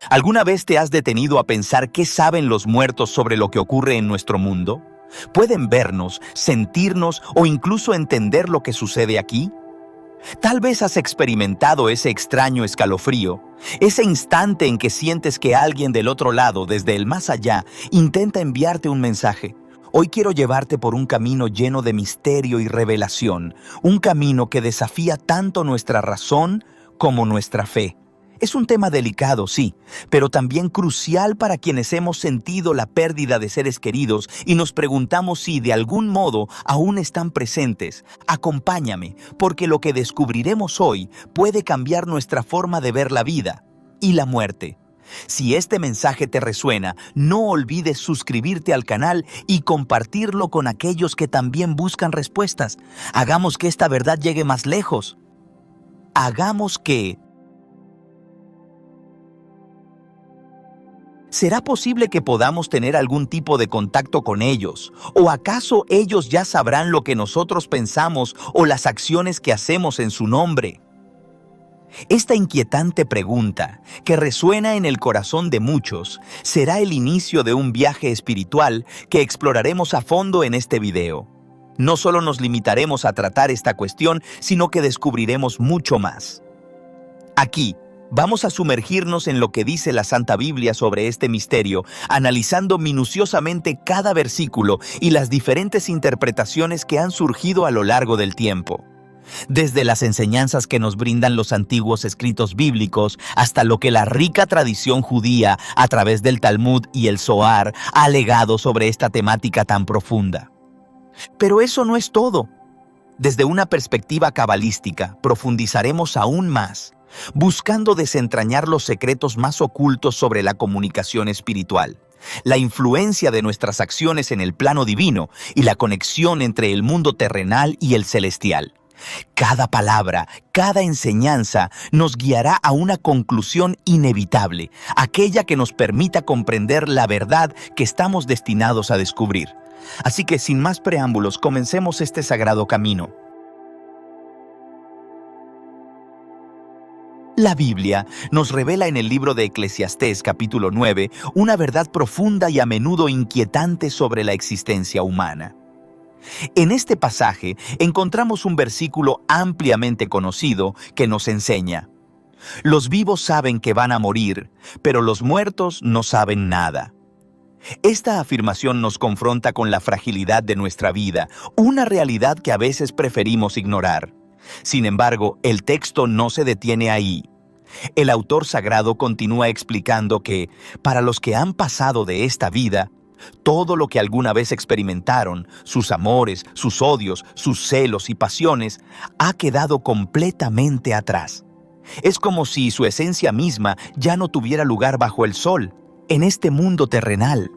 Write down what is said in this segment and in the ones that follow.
¿Alguna vez te has detenido a pensar qué saben los muertos sobre lo que ocurre en nuestro mundo? ¿Pueden vernos, sentirnos o incluso entender lo que sucede aquí? Tal vez has experimentado ese extraño escalofrío, ese instante en que sientes que alguien del otro lado, desde el más allá, intenta enviarte un mensaje. Hoy quiero llevarte por un camino lleno de misterio y revelación, un camino que desafía tanto nuestra razón como nuestra fe. Es un tema delicado, sí, pero también crucial para quienes hemos sentido la pérdida de seres queridos y nos preguntamos si de algún modo aún están presentes. Acompáñame, porque lo que descubriremos hoy puede cambiar nuestra forma de ver la vida y la muerte. Si este mensaje te resuena, no olvides suscribirte al canal y compartirlo con aquellos que también buscan respuestas. Hagamos que esta verdad llegue más lejos. Hagamos que... ¿Será posible que podamos tener algún tipo de contacto con ellos? ¿O acaso ellos ya sabrán lo que nosotros pensamos o las acciones que hacemos en su nombre? Esta inquietante pregunta, que resuena en el corazón de muchos, será el inicio de un viaje espiritual que exploraremos a fondo en este video. No solo nos limitaremos a tratar esta cuestión, sino que descubriremos mucho más. Aquí, vamos a sumergirnos en lo que dice la Santa Biblia sobre este misterio, analizando minuciosamente cada versículo y las diferentes interpretaciones que han surgido a lo largo del tiempo. Desde las enseñanzas que nos brindan los antiguos escritos bíblicos hasta lo que la rica tradición judía a través del Talmud y el Zohar ha legado sobre esta temática tan profunda. Pero eso no es todo. Desde una perspectiva cabalística, profundizaremos aún más, buscando desentrañar los secretos más ocultos sobre la comunicación espiritual, la influencia de nuestras acciones en el plano divino y la conexión entre el mundo terrenal y el celestial. Cada palabra, cada enseñanza nos guiará a una conclusión inevitable, aquella que nos permita comprender la verdad que estamos destinados a descubrir. Así que sin más preámbulos, comencemos este sagrado camino. La Biblia nos revela en el libro de Eclesiastés, capítulo 9, una verdad profunda y a menudo inquietante sobre la existencia humana. En este pasaje encontramos un versículo ampliamente conocido que nos enseña: los vivos saben que van a morir, pero los muertos no saben nada. Esta afirmación nos confronta con la fragilidad de nuestra vida, una realidad que a veces preferimos ignorar. Sin embargo, el texto no se detiene ahí. El autor sagrado continúa explicando que, para los que han pasado de esta vida, todo lo que alguna vez experimentaron, sus amores, sus odios, sus celos y pasiones, ha quedado completamente atrás. Es como si su esencia misma ya no tuviera lugar bajo el sol, en este mundo terrenal.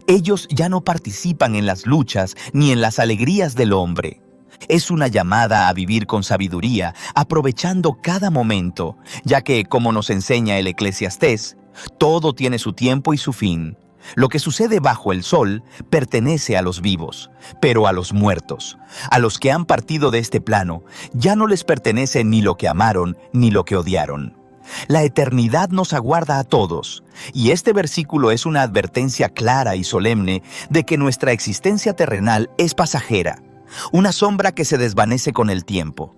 Ellos ya no participan en las luchas ni en las alegrías del hombre. Es una llamada a vivir con sabiduría, aprovechando cada momento, ya que, como nos enseña el Eclesiastés, todo tiene su tiempo y su fin. Lo que sucede bajo el sol pertenece a los vivos, pero a los muertos, a los que han partido de este plano, ya no les pertenece ni lo que amaron ni lo que odiaron. La eternidad nos aguarda a todos, y este versículo es una advertencia clara y solemne de que nuestra existencia terrenal es pasajera, una sombra que se desvanece con el tiempo.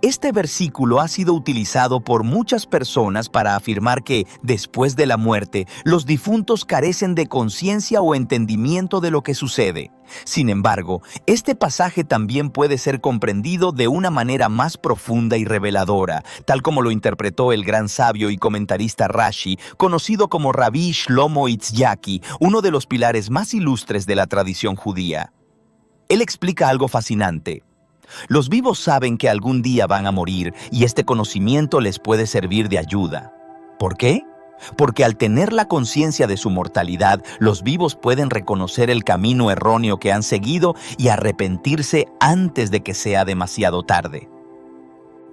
Este versículo ha sido utilizado por muchas personas para afirmar que, después de la muerte, los difuntos carecen de conciencia o entendimiento de lo que sucede. Sin embargo, este pasaje también puede ser comprendido de una manera más profunda y reveladora, tal como lo interpretó el gran sabio y comentarista Rashi, conocido como Rabbi Shlomo Itzhaki, uno de los pilares más ilustres de la tradición judía. Él explica algo fascinante. Los vivos saben que algún día van a morir y este conocimiento les puede servir de ayuda. ¿Por qué? Porque al tener la conciencia de su mortalidad, los vivos pueden reconocer el camino erróneo que han seguido y arrepentirse antes de que sea demasiado tarde.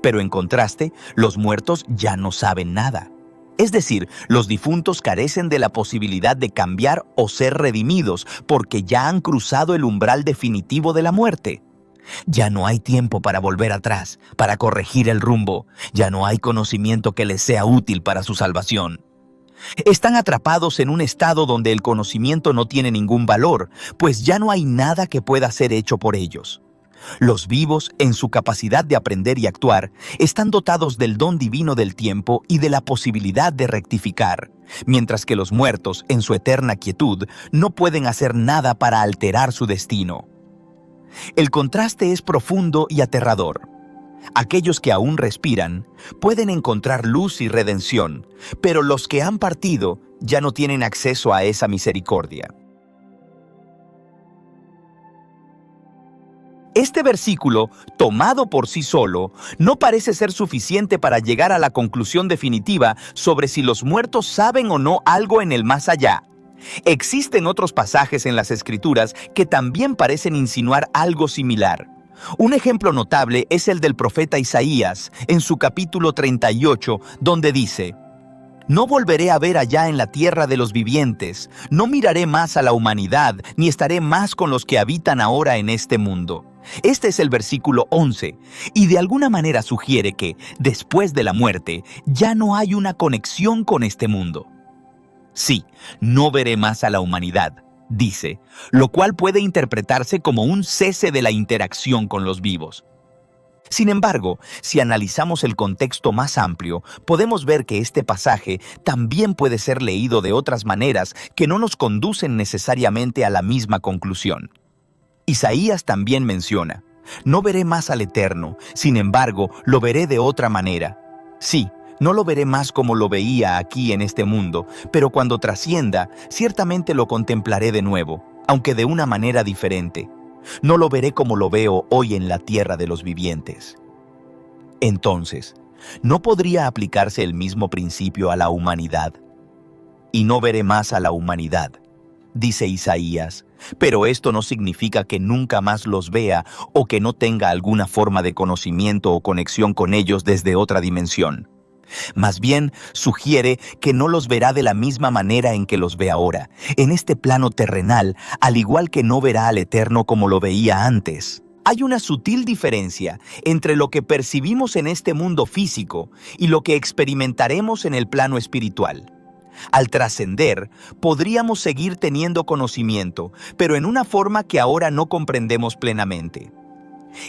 Pero en contraste, los muertos ya no saben nada. Es decir, los difuntos carecen de la posibilidad de cambiar o ser redimidos porque ya han cruzado el umbral definitivo de la muerte. Ya no hay tiempo para volver atrás, para corregir el rumbo. Ya no hay conocimiento que les sea útil para su salvación. Están atrapados en un estado donde el conocimiento no tiene ningún valor, pues ya no hay nada que pueda ser hecho por ellos. Los vivos, en su capacidad de aprender y actuar, están dotados del don divino del tiempo y de la posibilidad de rectificar, mientras que los muertos, en su eterna quietud, no pueden hacer nada para alterar su destino. El contraste es profundo y aterrador. Aquellos que aún respiran pueden encontrar luz y redención, pero los que han partido ya no tienen acceso a esa misericordia. Este versículo, tomado por sí solo, no parece ser suficiente para llegar a la conclusión definitiva sobre si los muertos saben o no algo en el más allá. Existen otros pasajes en las Escrituras que también parecen insinuar algo similar. Un ejemplo notable es el del profeta Isaías, en su capítulo 38, donde dice: «No volveré a ver allá en la tierra de los vivientes, no miraré más a la humanidad, ni estaré más con los que habitan ahora en este mundo». Este es el versículo 11, y de alguna manera sugiere que, después de la muerte, ya no hay una conexión con este mundo. Sí, no veré más a la humanidad, dice, lo cual puede interpretarse como un cese de la interacción con los vivos. Sin embargo, si analizamos el contexto más amplio, podemos ver que este pasaje también puede ser leído de otras maneras que no nos conducen necesariamente a la misma conclusión. Isaías también menciona: «No veré más al Eterno, sin embargo, lo veré de otra manera». Sí, no lo veré más como lo veía aquí en este mundo, pero cuando trascienda, ciertamente lo contemplaré de nuevo, aunque de una manera diferente. No lo veré como lo veo hoy en la tierra de los vivientes. Entonces, ¿no podría aplicarse el mismo principio a la humanidad? «Y no veré más a la humanidad», dice Isaías, pero esto no significa que nunca más los vea o que no tenga alguna forma de conocimiento o conexión con ellos desde otra dimensión. Más bien, sugiere que no los verá de la misma manera en que los ve ahora, en este plano terrenal, al igual que no verá al Eterno como lo veía antes. Hay una sutil diferencia entre lo que percibimos en este mundo físico y lo que experimentaremos en el plano espiritual. Al trascender, podríamos seguir teniendo conocimiento, pero en una forma que ahora no comprendemos plenamente.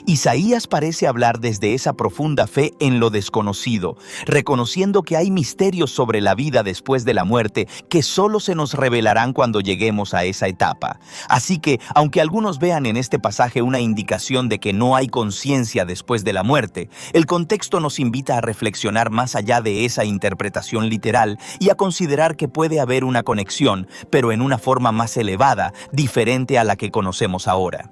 Isaías parece hablar desde esa profunda fe en lo desconocido, reconociendo que hay misterios sobre la vida después de la muerte que solo se nos revelarán cuando lleguemos a esa etapa. Así que, aunque algunos vean en este pasaje una indicación de que no hay conciencia después de la muerte, el contexto nos invita a reflexionar más allá de esa interpretación literal y a considerar que puede haber una conexión, pero en una forma más elevada, diferente a la que conocemos ahora.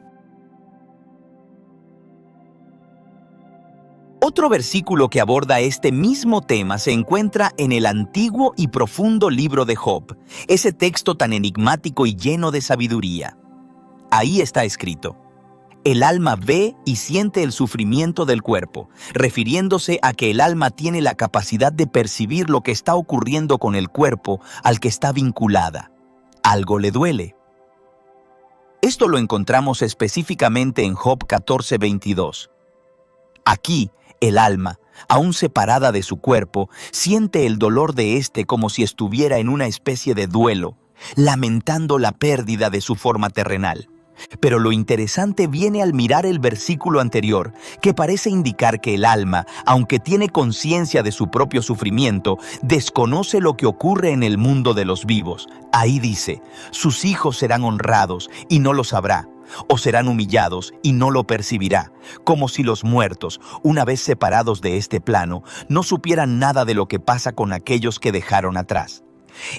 Otro versículo que aborda este mismo tema se encuentra en el antiguo y profundo libro de Job, ese texto tan enigmático y lleno de sabiduría. Ahí está escrito: «El alma ve y siente el sufrimiento del cuerpo», refiriéndose a que el alma tiene la capacidad de percibir lo que está ocurriendo con el cuerpo al que está vinculada. Algo le duele. Esto lo encontramos específicamente en Job 14:22. Aquí, el alma, aún separada de su cuerpo, siente el dolor de éste como si estuviera en una especie de duelo, lamentando la pérdida de su forma terrenal. Pero lo interesante viene al mirar el versículo anterior, que parece indicar que el alma, aunque tiene conciencia de su propio sufrimiento, desconoce lo que ocurre en el mundo de los vivos. Ahí dice: «Sus hijos serán honrados y no lo sabrá, o serán humillados y no lo percibirá», como si los muertos, una vez separados de este plano, no supieran nada de lo que pasa con aquellos que dejaron atrás.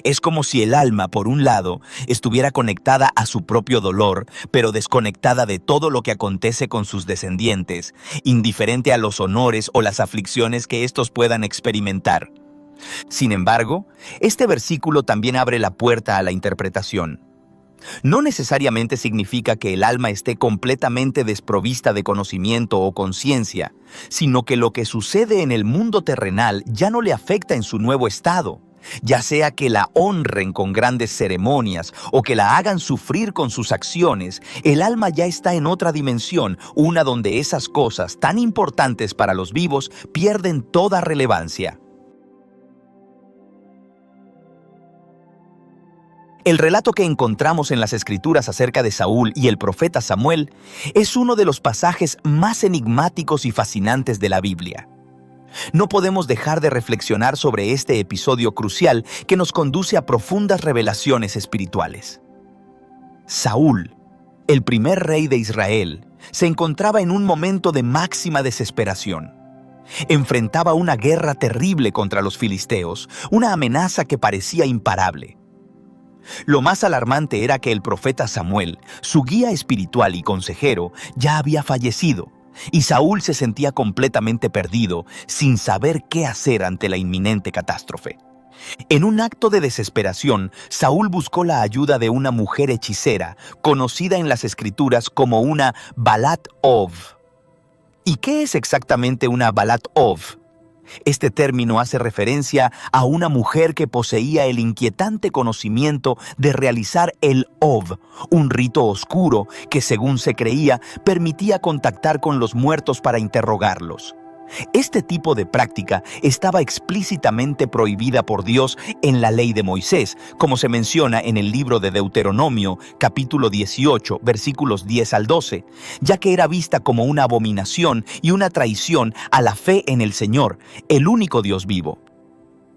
Es como si el alma, por un lado, estuviera conectada a su propio dolor, pero desconectada de todo lo que acontece con sus descendientes, indiferente a los honores o las aflicciones que éstos puedan experimentar. Sin embargo, este versículo también abre la puerta a la interpretación. No necesariamente significa que el alma esté completamente desprovista de conocimiento o conciencia, sino que lo que sucede en el mundo terrenal ya no le afecta en su nuevo estado. Ya sea que la honren con grandes ceremonias o que la hagan sufrir con sus acciones, el alma ya está en otra dimensión, una donde esas cosas tan importantes para los vivos pierden toda relevancia. El relato que encontramos en las Escrituras acerca de Saúl y el profeta Samuel es uno de los pasajes más enigmáticos y fascinantes de la Biblia. No podemos dejar de reflexionar sobre este episodio crucial que nos conduce a profundas revelaciones espirituales. Saúl, el primer rey de Israel, se encontraba en un momento de máxima desesperación. Enfrentaba una guerra terrible contra los filisteos, una amenaza que parecía imparable. Lo más alarmante era que el profeta Samuel, su guía espiritual y consejero, ya había fallecido, y Saúl se sentía completamente perdido, sin saber qué hacer ante la inminente catástrofe. En un acto de desesperación, Saúl buscó la ayuda de una mujer hechicera, conocida en las Escrituras como una Balat Ov. ¿Y qué es exactamente una Balat Ov? Este término hace referencia a una mujer que poseía el inquietante conocimiento de realizar el Ov, un rito oscuro que, según se creía, permitía contactar con los muertos para interrogarlos. Este tipo de práctica estaba explícitamente prohibida por Dios en la ley de Moisés, como se menciona en el libro de Deuteronomio, capítulo 18, versículos 10 al 12, ya que era vista como una abominación y una traición a la fe en el Señor, el único Dios vivo.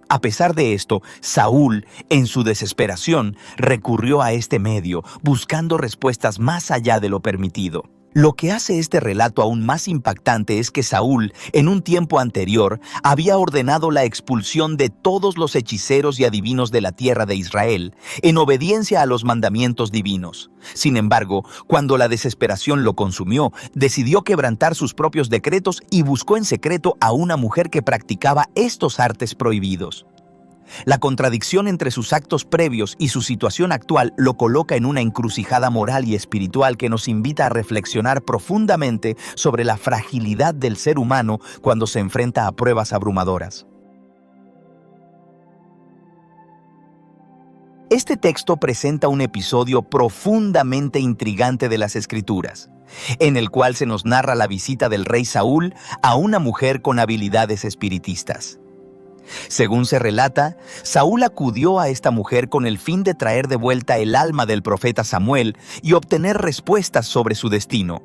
A pesar de esto, Saúl, en su desesperación, recurrió a este medio, buscando respuestas más allá de lo permitido. Lo que hace este relato aún más impactante es que Saúl, en un tiempo anterior, había ordenado la expulsión de todos los hechiceros y adivinos de la tierra de Israel, en obediencia a los mandamientos divinos. Sin embargo, cuando la desesperación lo consumió, decidió quebrantar sus propios decretos y buscó en secreto a una mujer que practicaba estos artes prohibidos. La contradicción entre sus actos previos y su situación actual lo coloca en una encrucijada moral y espiritual que nos invita a reflexionar profundamente sobre la fragilidad del ser humano cuando se enfrenta a pruebas abrumadoras. Este texto presenta un episodio profundamente intrigante de las Escrituras, en el cual se nos narra la visita del rey Saúl a una mujer con habilidades espiritistas. Según se relata, Saúl acudió a esta mujer con el fin de traer de vuelta el alma del profeta Samuel y obtener respuestas sobre su destino.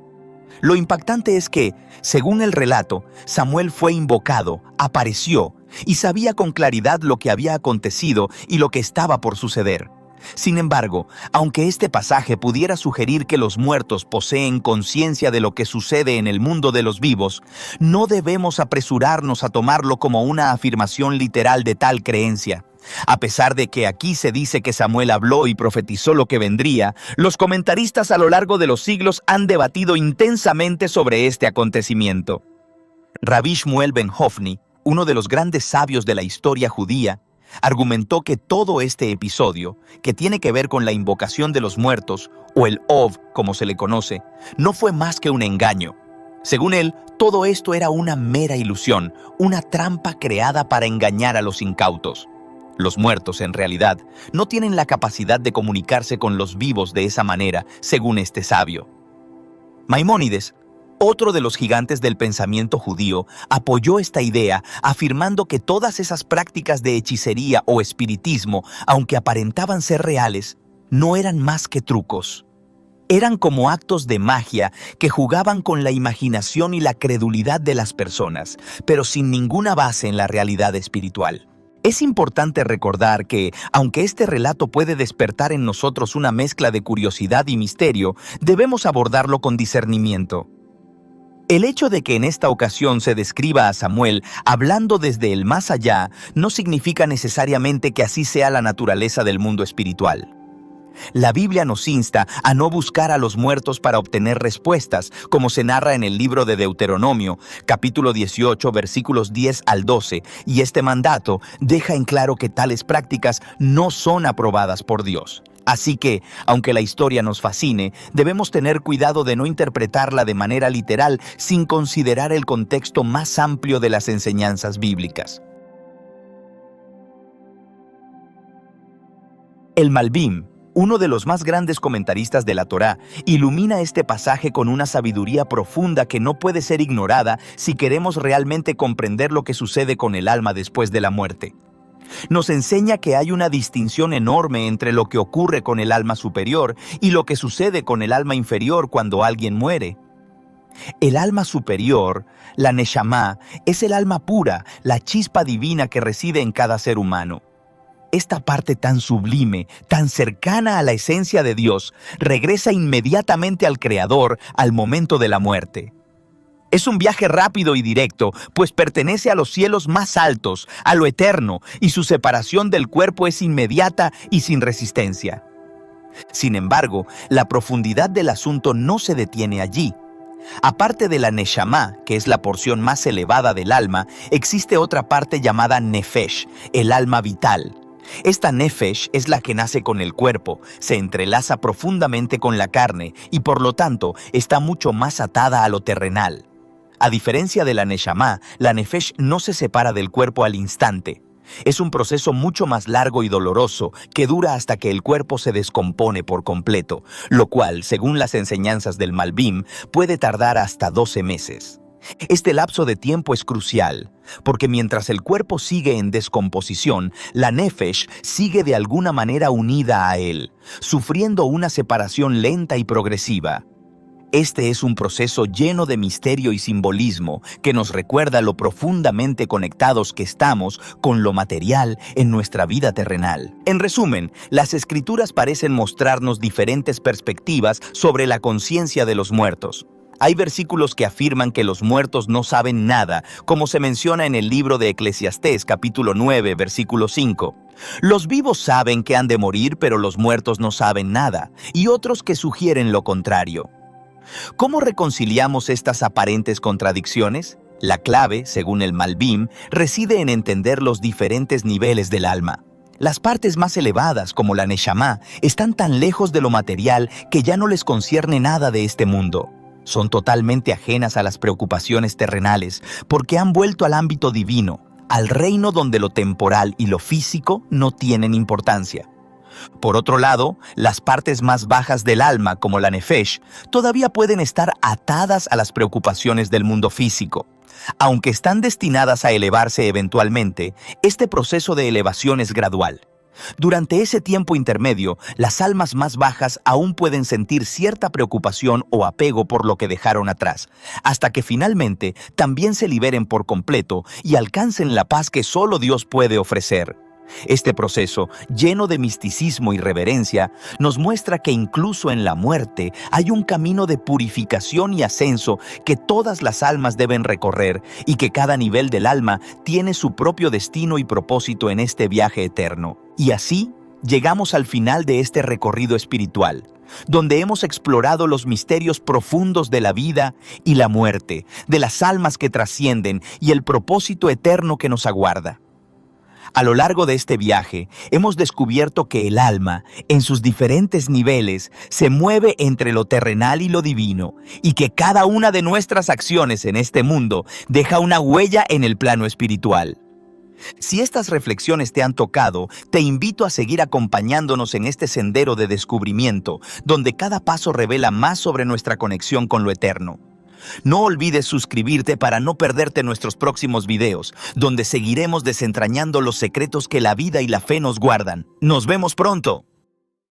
Lo impactante es que, según el relato, Samuel fue invocado, apareció y sabía con claridad lo que había acontecido y lo que estaba por suceder. Sin embargo, aunque este pasaje pudiera sugerir que los muertos poseen conciencia de lo que sucede en el mundo de los vivos, no debemos apresurarnos a tomarlo como una afirmación literal de tal creencia. A pesar de que aquí se dice que Samuel habló y profetizó lo que vendría, los comentaristas a lo largo de los siglos han debatido intensamente sobre este acontecimiento. Rabbi Shmuel ben Hofni, uno de los grandes sabios de la historia judía, argumentó que todo este episodio, que tiene que ver con la invocación de los muertos, o el Ov, como se le conoce, no fue más que un engaño. Según él, todo esto era una mera ilusión, una trampa creada para engañar a los incautos. Los muertos, en realidad, no tienen la capacidad de comunicarse con los vivos de esa manera, según este sabio. Maimónides, otro de los gigantes del pensamiento judío, apoyó esta idea, afirmando que todas esas prácticas de hechicería o espiritismo, aunque aparentaban ser reales, no eran más que trucos. Eran como actos de magia que jugaban con la imaginación y la credulidad de las personas, pero sin ninguna base en la realidad espiritual. Es importante recordar que, aunque este relato puede despertar en nosotros una mezcla de curiosidad y misterio, debemos abordarlo con discernimiento. El hecho de que en esta ocasión se describa a Samuel hablando desde el más allá no significa necesariamente que así sea la naturaleza del mundo espiritual. La Biblia nos insta a no buscar a los muertos para obtener respuestas, como se narra en el libro de Deuteronomio, capítulo 18, versículos 10 al 12, y este mandato deja en claro que tales prácticas no son aprobadas por Dios. Así que, aunque la historia nos fascine, debemos tener cuidado de no interpretarla de manera literal sin considerar el contexto más amplio de las enseñanzas bíblicas. El Malbim, uno de los más grandes comentaristas de la Torá, ilumina este pasaje con una sabiduría profunda que no puede ser ignorada si queremos realmente comprender lo que sucede con el alma después de la muerte. Nos enseña que hay una distinción enorme entre lo que ocurre con el alma superior y lo que sucede con el alma inferior cuando alguien muere. El alma superior, la Neshama, es el alma pura, la chispa divina que reside en cada ser humano. Esta parte tan sublime, tan cercana a la esencia de Dios, regresa inmediatamente al Creador al momento de la muerte. Es un viaje rápido y directo, pues pertenece a los cielos más altos, a lo eterno, y su separación del cuerpo es inmediata y sin resistencia. Sin embargo, la profundidad del asunto no se detiene allí. Aparte de la Neshama, que es la porción más elevada del alma, existe otra parte llamada Nefesh, el alma vital. Esta Nefesh es la que nace con el cuerpo, se entrelaza profundamente con la carne y por lo tanto está mucho más atada a lo terrenal. A diferencia de la Neshama, la Nefesh no se separa del cuerpo al instante. Es un proceso mucho más largo y doloroso que dura hasta que el cuerpo se descompone por completo, lo cual, según las enseñanzas del Malbim, puede tardar hasta 12 meses. Este lapso de tiempo es crucial, porque mientras el cuerpo sigue en descomposición, la Nefesh sigue de alguna manera unida a él, sufriendo una separación lenta y progresiva. Este es un proceso lleno de misterio y simbolismo que nos recuerda lo profundamente conectados que estamos con lo material en nuestra vida terrenal. En resumen, las Escrituras parecen mostrarnos diferentes perspectivas sobre la conciencia de los muertos. Hay versículos que afirman que los muertos no saben nada, como se menciona en el libro de Eclesiastés, capítulo 9, versículo 5. Los vivos saben que han de morir, pero los muertos no saben nada, y otros que sugieren lo contrario. ¿Cómo reconciliamos estas aparentes contradicciones? La clave, según el Malbim, reside en entender los diferentes niveles del alma. Las partes más elevadas, como la Neshama, están tan lejos de lo material que ya no les concierne nada de este mundo. Son totalmente ajenas a las preocupaciones terrenales porque han vuelto al ámbito divino, al reino donde lo temporal y lo físico no tienen importancia. Por otro lado, las partes más bajas del alma, como la Nefesh, todavía pueden estar atadas a las preocupaciones del mundo físico. Aunque están destinadas a elevarse eventualmente, este proceso de elevación es gradual. Durante ese tiempo intermedio, las almas más bajas aún pueden sentir cierta preocupación o apego por lo que dejaron atrás, hasta que finalmente también se liberen por completo y alcancen la paz que solo Dios puede ofrecer. Este proceso, lleno de misticismo y reverencia, nos muestra que incluso en la muerte hay un camino de purificación y ascenso que todas las almas deben recorrer y que cada nivel del alma tiene su propio destino y propósito en este viaje eterno. Y así, llegamos al final de este recorrido espiritual, donde hemos explorado los misterios profundos de la vida y la muerte, de las almas que trascienden y el propósito eterno que nos aguarda. A lo largo de este viaje, hemos descubierto que el alma, en sus diferentes niveles, se mueve entre lo terrenal y lo divino, y que cada una de nuestras acciones en este mundo deja una huella en el plano espiritual. Si estas reflexiones te han tocado, te invito a seguir acompañándonos en este sendero de descubrimiento, donde cada paso revela más sobre nuestra conexión con lo eterno. No olvides suscribirte para no perderte nuestros próximos videos, donde seguiremos desentrañando los secretos que la vida y la fe nos guardan. ¡Nos vemos pronto!